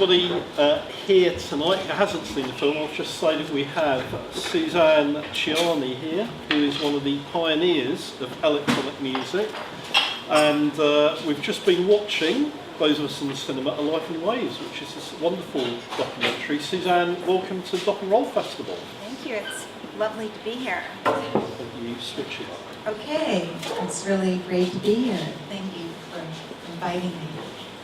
everybody here tonight who hasn't seen the film, I'll just say that we have Suzanne Ciani here, who is one of the pioneers of electronic music. And we've just been watching, those of us in the cinema, A Life in Waves, which is this wonderful documentary. Suzanne, welcome to the Doc&Roll Festival. Thank you, it's lovely to be here. Thank you, switch it up. Okay, it's really great to be here. Thank you for inviting me.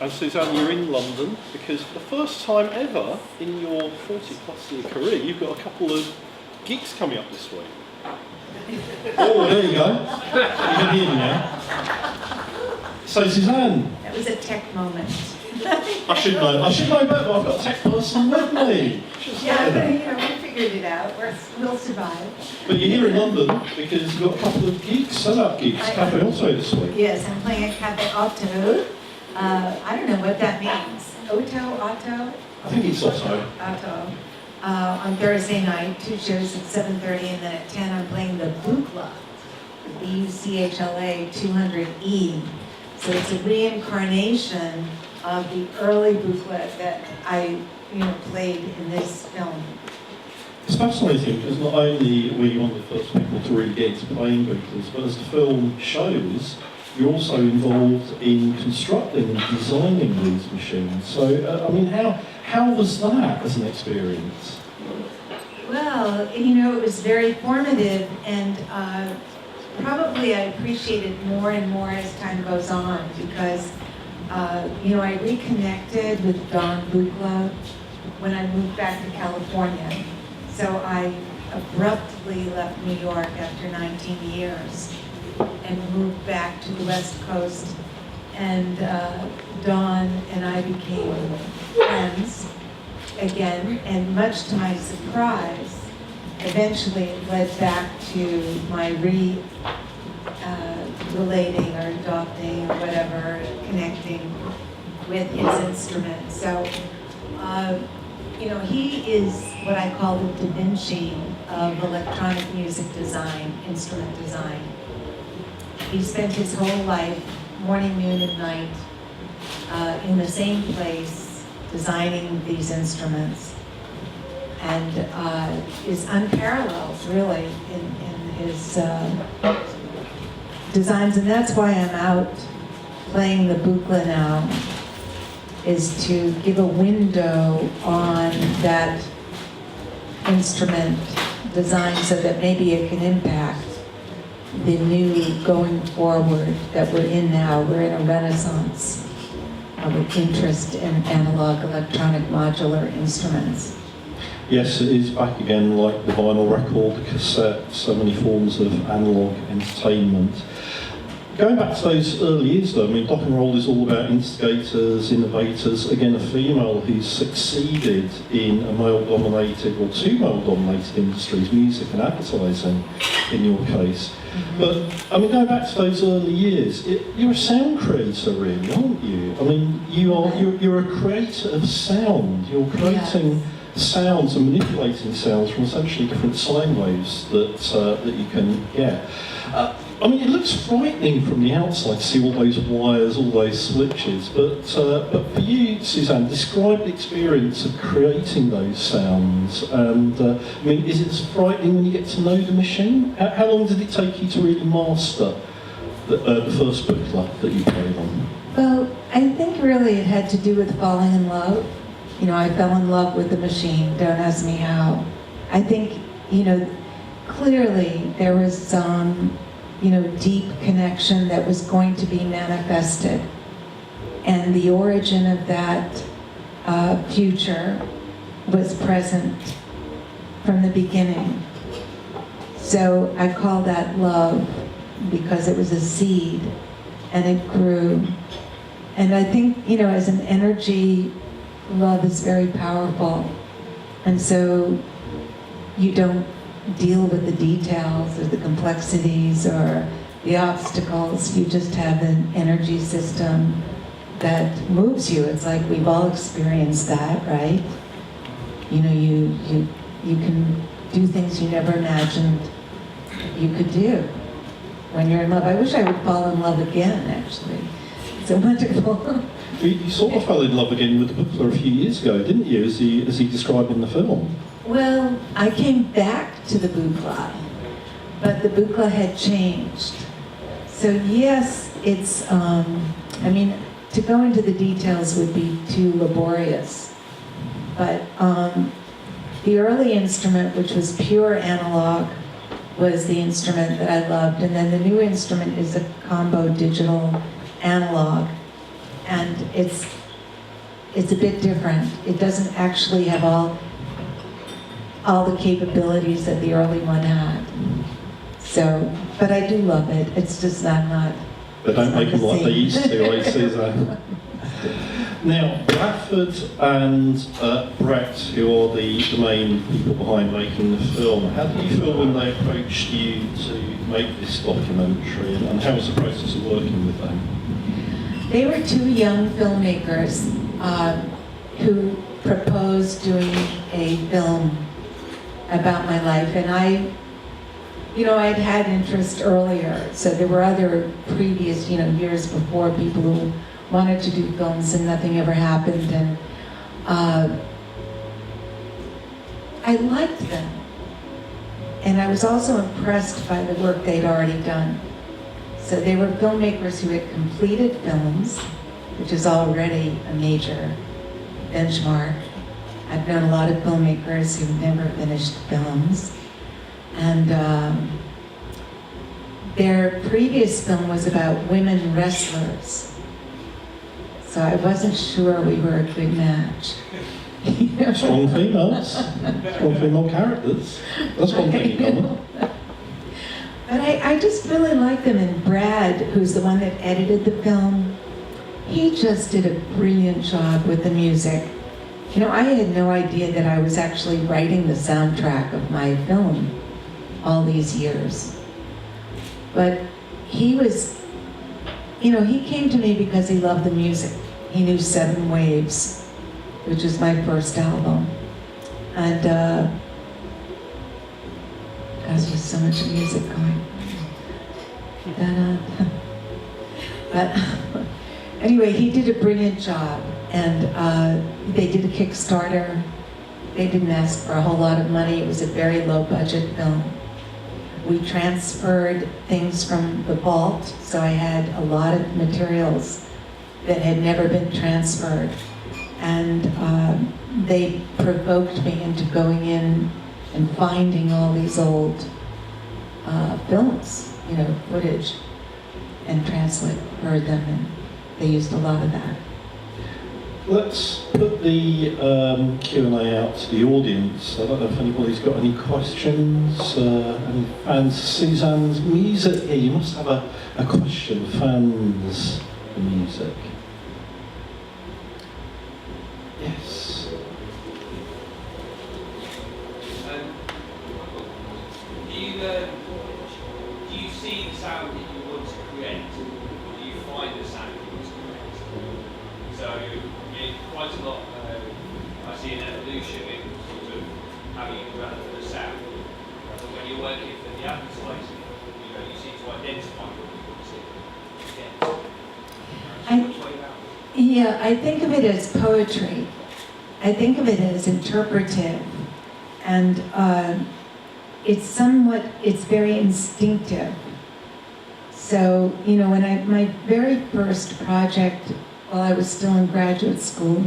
And Suzanne, you're in London because for the first time ever in your 40-plus year career, you've got a couple of gigs coming up this week. Oh, there you go. You can hear me now. So, Suzanne. That was a tech moment. I should know better, but I've got a tech person with me. Yeah, but, we figured it out. We'll survive. But you're here in London because you've got a couple of gigs, sell-out gigs, Cafe Auto this week. Yes, I'm playing at Cafe Auto. I don't know what that means. Auto? I think it's Auto. Auto. On Thursday night, 2 shows at 7:30, and then at 10 I'm playing the Buchla, the B-U-C-H-L-A 200E. So it's a reincarnation of the early Buchla that I played in this film. It's fascinating because not only were you one of the first people to really get into playing Beatles, but as the film shows, you're also involved in constructing and designing these machines. So, how was that as an experience? Well, it was very formative, and probably I appreciate it more and more as time goes on because, I reconnected with Don Buchla when I moved back to California. So I abruptly left New York after 19 years and moved back to the West Coast. And Don and I became friends again, and much to my surprise, eventually it led back to my relating or adopting or whatever, connecting with his instrument. So, he is what I call the Da Vinci of electronic music design, instrument design. He spent his whole life, morning, noon, and night, in the same place, designing these instruments, and is unparalleled, really, in his designs. And that's why I'm out playing the Buchla now, is to give a window on that instrument design so that maybe it can impact the new going forward that we're in now. We're in a renaissance of interest in analog, electronic, modular instruments. Yes, it is back again, like the vinyl record, the cassette, so many forms of analog entertainment. Going back to those early years though, Doc&Roll is all about instigators, innovators, again a female who's succeeded in a male-dominated or two male-dominated industries, music and advertising in your case. Mm-hmm. But going back to those early years, you're a sound creator really, aren't you? You're a creator of sound. You're creating sounds and manipulating sounds from essentially different sine waves that you can get. It looks frightening from the outside to see all those wires, all those switches, but for you, Suzanne, describe the experience of creating those sounds. And is it frightening when you get to know the machine? How long did it take you to really master the first Buchla that you played on? Well, I think really it had to do with falling in love. I fell in love with the machine. Don't ask me how. I think, clearly there was some deep connection that was going to be manifested. And the origin of that future was present from the beginning. So I call that love because it was a seed and it grew. And I think, as an energy, love is very powerful. And so you don't deal with the details or the complexities or the obstacles. You just have an energy system that moves you. It's like we've all experienced that, right? You can do things you never imagined you could do when you're in love. I wish I would fall in love again, actually. So wonderful. You sort of fell in love again with the Buchla a few years ago, didn't you, as he described in the film? Well, I came back to the Buchla, but the Buchla had changed. So yes, it's, I mean, to go into the details would be too laborious. But the early instrument, which was pure analog, was the instrument that I loved. And then the new instrument is a combo digital analog. And it's a bit different. It doesn't actually have all the capabilities that the early one had. So, but I do love it. It's just not. They don't make them like they used to, I Suzanne. Now, Bradford and Brett, who are the main people behind making the film, how did you feel when they approached you to make this documentary, and how was the process of working with them? They were two young filmmakers who proposed doing a film about my life, and I'd had interest earlier, so there were other previous, years before, people who wanted to do films and nothing ever happened, and I liked them. And I was also impressed by the work they'd already done. So they were filmmakers who had completed films, which is already a major benchmark. I've known a lot of filmmakers who've never finished films. And their previous film was about women wrestlers. So I wasn't sure we were a good match. Strong females, strong female characters. That's one thing in common. But I just really like them, and Brad, who's the one that edited the film, he just did a brilliant job with the music. I had no idea that I was actually writing the soundtrack of my film all these years. But he was, he came to me because he loved the music. He knew 7 Waves, which is my first album. And gosh, there's so much music going. But anyway, he did a brilliant job, and they did a Kickstarter. They didn't ask for a whole lot of money. It was a very low budget film. We transferred things from the vault, so I had a lot of materials that had never been transferred. And they provoked me into going in and finding all these old films, footage, and transferred them, and they used a lot of that. Let's put the Q&A out to the audience. I don't know if anybody's got any questions. Any fans of Suzanne's music here? You must have a question, fans of music. Yes. Do you see the sound that you want to create, or do you find the sound you want to create? So, quite a lot, I see an evolution in sort of how you develop the sound. But when you're working for the advertising, you seem to identify what you want to get. Yeah, I think of it as poetry. I think of it as interpretive, and it's very instinctive. So, when my very first project while I was still in graduate school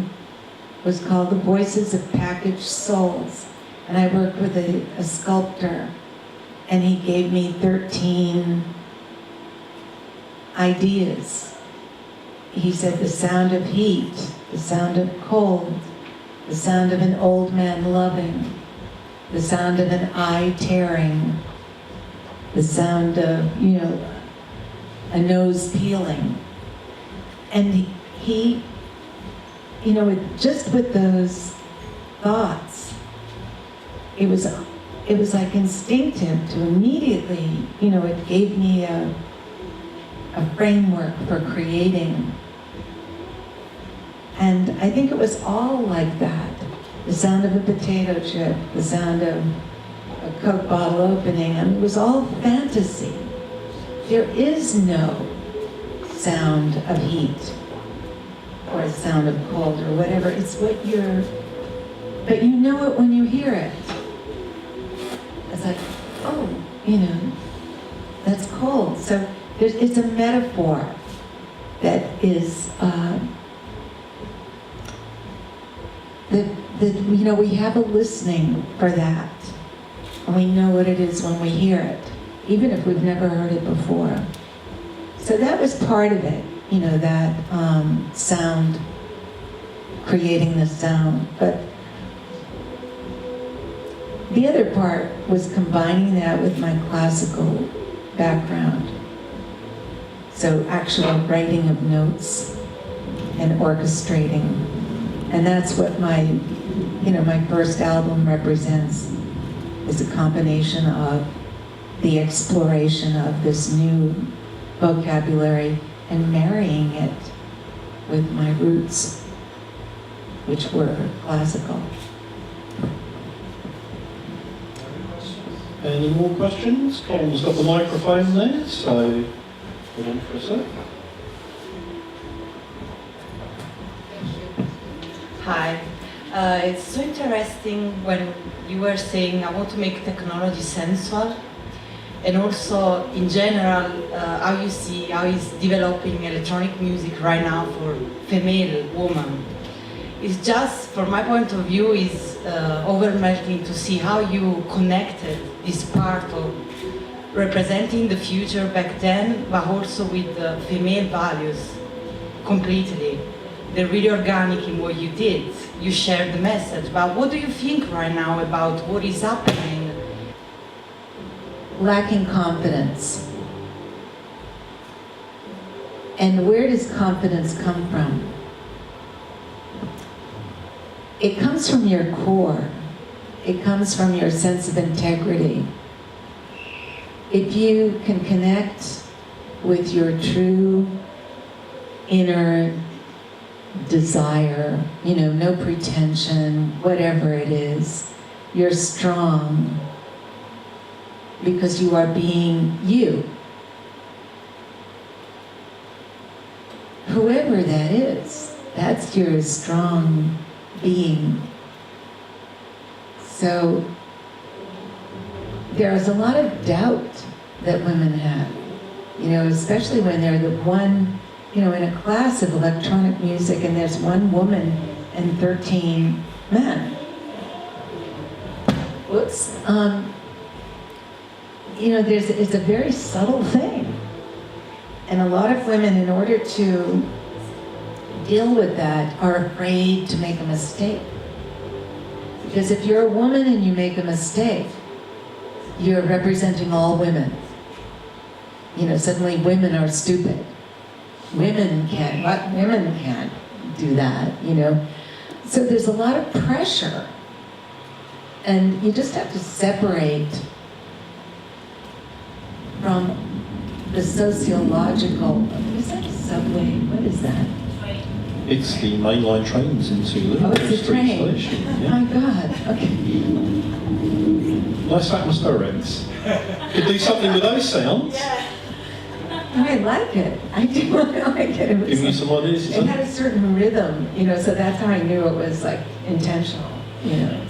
was called The Voices of Packaged Souls. And I worked with a sculptor, and he gave me 13 ideas. He said the sound of heat, the sound of cold, the sound of an old man loving, the sound of an eye tearing, the sound of, a nose peeling. And he, just with those thoughts, it was like instinctive to immediately, it gave me a framework for creating. And I think it was all like that. The sound of a potato chip, the sound of a Coke bottle opening, it was all fantasy. There is no sound of heat or a sound of cold or whatever. It's what you're, but you know it when you hear it. It's like, oh, you know, that's cold. So it's a metaphor that is, you know, we have a listening for that. And we know what it is when we hear it, even if we've never heard it before. So that was part of it, you know, that sound, creating the sound. But the other part was combining that with my classical background. So actual writing of notes and orchestrating. And that's what my, you know, my first album represents, is a combination of the exploration of this new vocabulary and marrying it with my roots, which were classical. Any more questions? Colin's got the microphone there, so hold on for a sec. Hi. It's so interesting when you were saying I want to make technology sensual, and also in general how you see how is developing electronic music right now for female women. It's just, from my point of view, is overwhelming to see how you connected this part of representing the future back then, but also with the female values completely. They're really organic in what you did. You shared the message. But what do you think right now about what is happening? Lacking confidence. And where does confidence come from? It comes from your core. It comes from your sense of integrity. If you can connect with your true inner desire, you know, no pretension, whatever it is, you're strong because you are being you. Whoever that is, that's your strong being. So there's a lot of doubt that women have, you know, especially when they're the one, you know, in a class of electronic music and there's one woman and 13 men. Whoops. You know, it's a very subtle thing. And a lot of women, in order to deal with that, are afraid to make a mistake. Because if you're a woman and you make a mistake, you're representing all women. You know, suddenly women are stupid. Women can't do that, you know. So there's a lot of pressure. And you just have to separate from the sociological, is that a subway? What is that? It's the mainline trains into Oh, Liverpool it's a Street train. Station. Oh Yeah. my God, okay. Nice atmospherics. Could do something with those sounds. I like it. I do like it. It, Give me some ideas. it had a certain rhythm, you know, so that's how I knew it was like intentional, you know.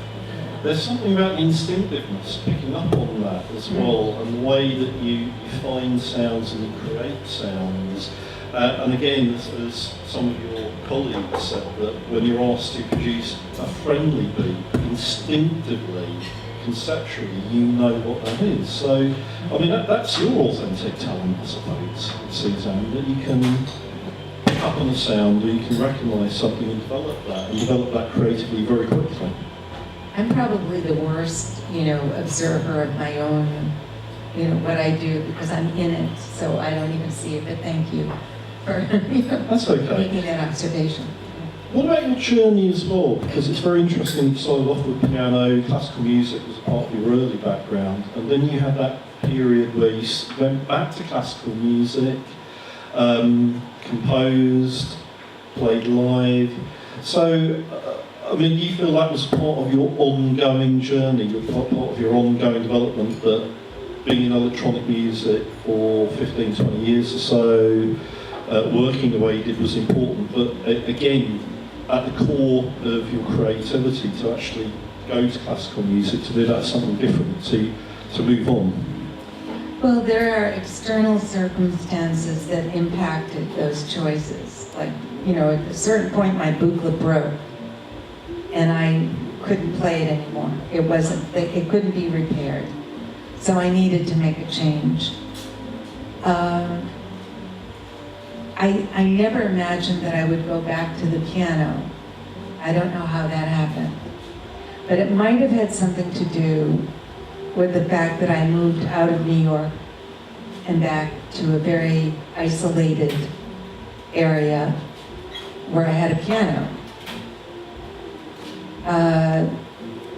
There's something about instinctiveness, picking up on that as well, and the way that you find sounds and you create sounds. And again, as some of your colleagues said, that when you're asked to produce a friendly beat, instinctively, conceptually, you know what that is. So, I mean, that's your authentic talent, I suppose, Suzanne, that you can pick up on a sound, or you can recognise something and develop that creatively very quickly. I'm probably the worst, you know, observer of my own, you know, what I do, because I'm in it, so I don't even see it, but thank you for, you know, That's okay. making that observation. What about your journey as well? Because it's very interesting, you started off with piano, classical music was part of your early background, and then you had that period where you went back to classical music, composed, played live. So, I mean, do you feel that was part of your ongoing journey, part of your ongoing development, that being in electronic music for 15, 20 years or so, working the way you did was important, but again, at the core of your creativity, to actually go to classical music, to do that something different, to move on. Well, there are external circumstances that impacted those choices. Like, you know, at a certain point my booklet broke and I couldn't play it anymore. It couldn't be repaired. So I needed to make a change. I never imagined that I would go back to the piano. I don't know how that happened. But it might have had something to do with the fact that I moved out of New York and back to a very isolated area where I had a piano.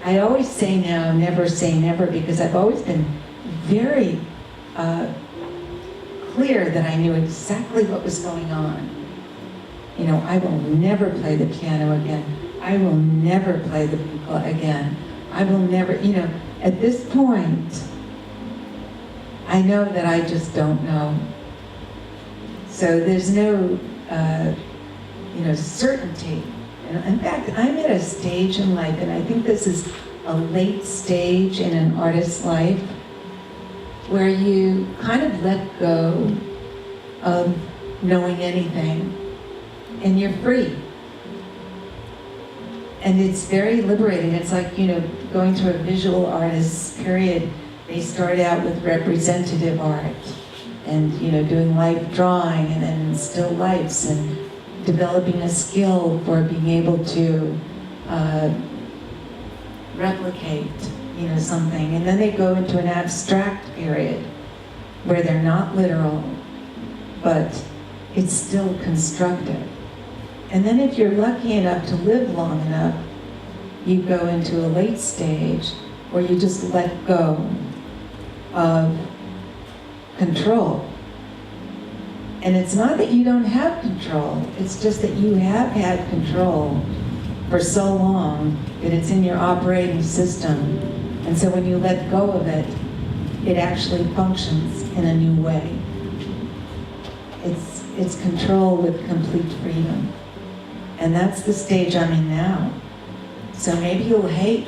I always say now, never say never, because I've always been very clear that I knew exactly what was going on. You know, I will never play the piano again. I will never play the bugle again. I will never, you know, at this point, I know that I just don't know. So there's no, you know, certainty. And in fact, I'm at a stage in life, and I think this is a late stage in an artist's life, where you kind of let go of knowing anything, and you're free. And it's very liberating. It's like, you know, going to a visual artist's period. They start out with representative art and, you know, doing life drawing and then still lifes and developing a skill for being able to replicate, you know, something. And then they go into an abstract period where they're not literal, but it's still constructive. And then if you're lucky enough to live long enough, you go into a late stage where you just let go of control. And it's not that you don't have control, it's just that you have had control for so long that it's in your operating system. And so when you let go of it, it actually functions in a new way. It's control with complete freedom. And that's the stage I'm in now. So maybe you'll hate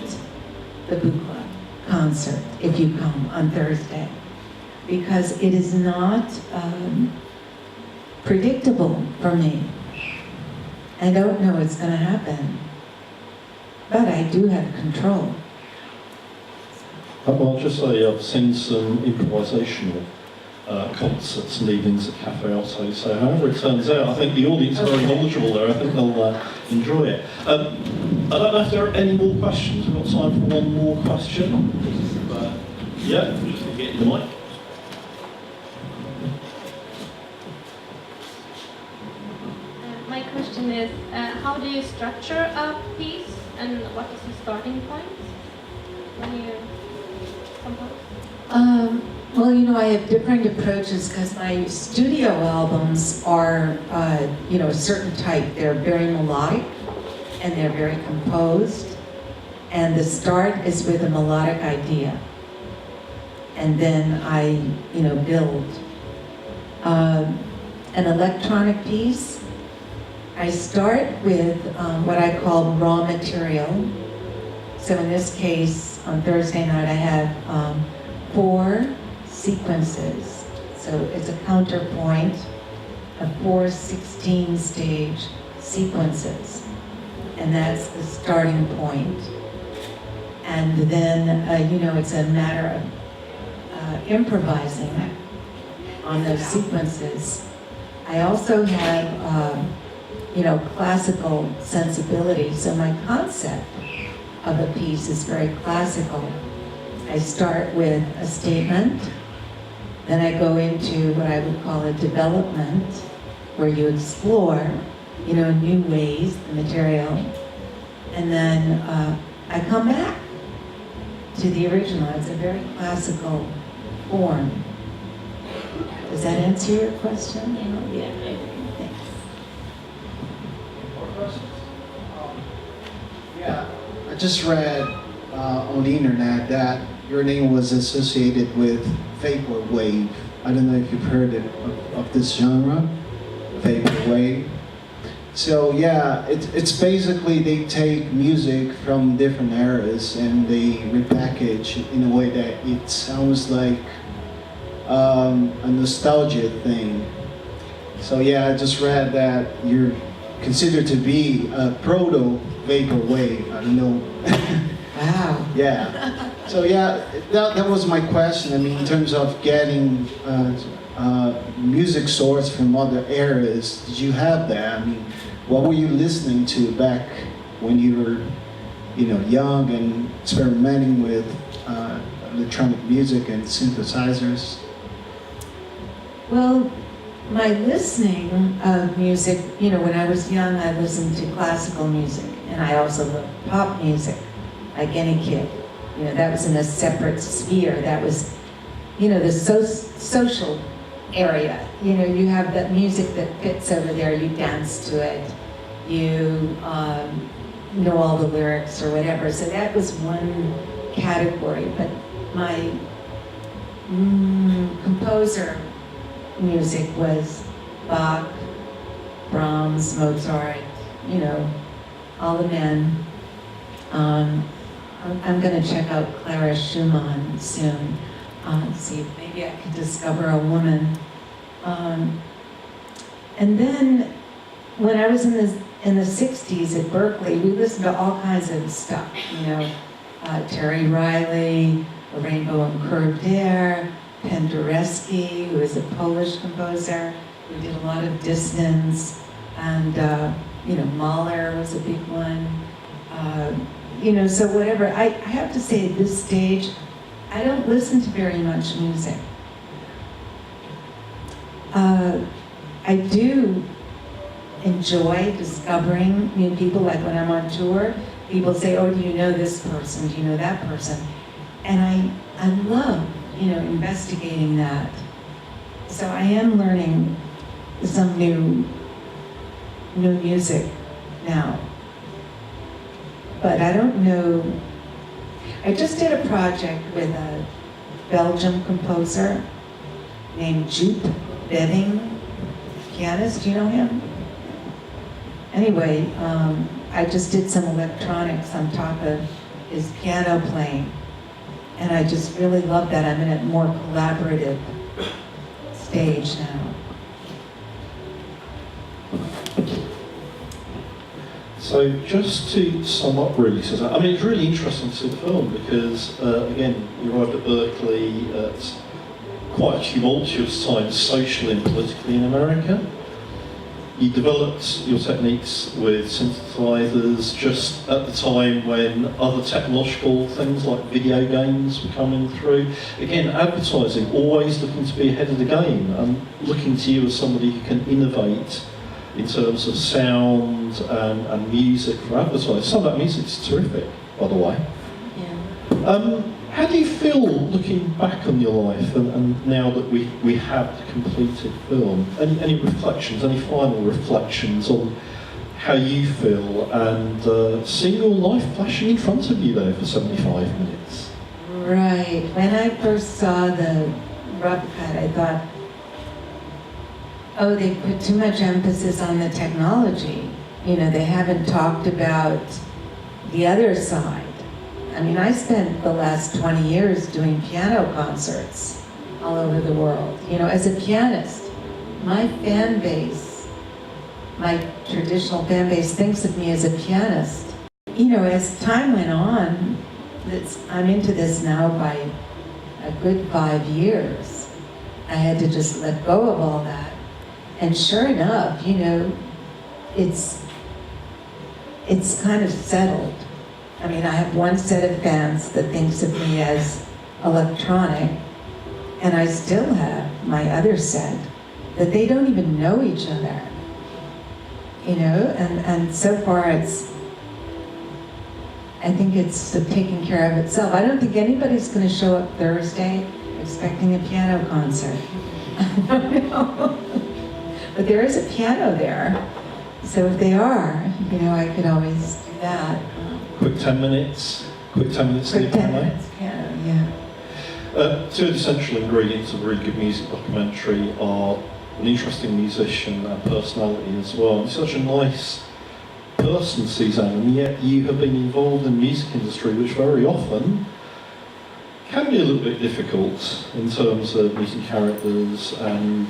the Buchla concert if you come on Thursday, because it is not predictable for me. I don't know what's going to happen, but I do have control. I'll just say I've seen some improvisational concerts and evenings at Cafe Alto, so however it turns out, I think the audience are very knowledgeable there. I think they'll enjoy it. I don't know if there are any more questions. We've got time for one more question. Yeah, just to get the mic. My question is, how do you structure a piece, and what is the starting point when you compose? Well, you know, I have different approaches because my studio albums are, you know, a certain type. They're very melodic and they're very composed. And the start is with a melodic idea. And then I, you know, build. An electronic piece, I start with what I call raw material. So in this case, on Thursday night, I have 4 sequences. So it's a counterpoint of 4 16-stage sequences. And that's the starting point. And then, you know, it's a matter of improvising on those sequences. I also have, you know, classical sensibility. So my concept of a piece is very classical. I start with a statement, then I go into what I would call a development, where you explore, you know, new ways, the material, and then I come back to the original. It's a very classical form. Does that answer your question? Yeah. Thanks. More questions? Yeah, I just read on the internet that your name was associated with vaporwave. I don't know if you've heard of this genre. vaporwave. So yeah, it's basically they take music from different eras and they repackage in a way that it sounds like a nostalgia thing. So yeah, I just read that you're considered to be a proto-vaporwave. I don't know. Wow. Yeah. So yeah, that was my question. I mean, in terms of getting music source from other eras, did you have that? I mean, what were you listening to back when you were, young and experimenting with electronic music and synthesizers? Well, my listening of music, when I was young, I listened to classical music, and I also loved pop music, like any kid. That was in a separate sphere. That was, the social area. You have that music that fits over there, you dance to it, you know all the lyrics or whatever. So that was one category, but my composer music was Bach, Brahms, Mozart, all the men. I'm going to check out Clara Schumann soon, see if maybe I can discover a woman. And then when I was in the 60s at Berkeley, we listened to all kinds of stuff, Terry Riley, A Rainbow and Curved Air, Penderecki, who is a Polish composer. We did a lot of dissonance, and Mahler was a big one. So whatever. I have to say at this stage, I don't listen to very much music. I do enjoy discovering new people, like when I'm on tour, people say, oh, do you know this person? Do you know that person? And I love, investigating that. So I am learning some new music now. But I don't know. I just did a project with a Belgian composer named Joop Bedding, pianist. Do you know him? Anyway, I just did some electronics on top of his piano playing. And I just really love that. I'm in a more collaborative stage now. So just to sum up really, Suzanne, it's really interesting to see the film because, again, you arrived at Berkeley at quite a tumultuous time socially and politically in America. You developed your techniques with synthesizers just at the time when other technological things like video games were coming through. Again, advertising, always looking to be ahead of the game and looking to you as somebody who can innovate in terms of sound and music for advertising. Some of that music's terrific, by the way. Yeah. How do you feel looking back on your life and now that we have the completed film? Any reflections, any final reflections on how you feel and seeing your life flashing in front of you there for 75 minutes? Right. When I first saw the rough cut, I thought, oh, they put too much emphasis on the technology. They haven't talked about the other side. I spent the last 20 years doing piano concerts all over the world. As a pianist, my fan base, my traditional fan base thinks of me as a pianist. As time went on, I'm into this now by a good 5 years. I had to just let go of all that. And sure enough, it's kind of settled. I have one set of fans that thinks of me as electronic, and I still have my other set that they don't even know each other. And so far I think it's taking care of itself. I don't think anybody's going to show up Thursday expecting a piano concert. I don't know. But there is a piano there, so if they are, I could always do that. Quick 10 minutes. Quick 10 minutes. Quick 10 minutes, yeah. Two essential ingredients of a really good music documentary are an interesting musician and personality as well. You're such a nice person, Suzanne, and yet you have been involved in the music industry, which very often can be a little bit difficult in terms of meeting characters and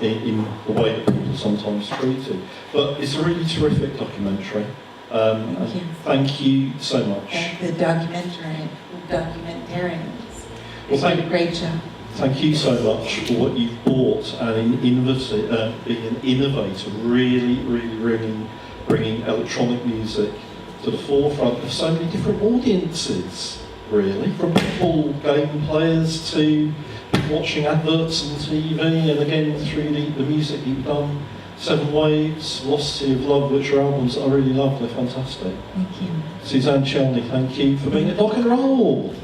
in the way that people are sometimes treated. But it's a really terrific documentary. Thank you. Thank you so much. And the documentarians Well, did a great job. Thank you so much for what you've brought and being an innovator, really bringing electronic music to the forefront of so many different audiences, really, from people, game players, to watching adverts on TV, and again through the music you've done. 7 Waves, Velocity of Love, which are albums I really love, they're fantastic. Thank you. Suzanne, Ciani, thank you for being at Doc&Roll.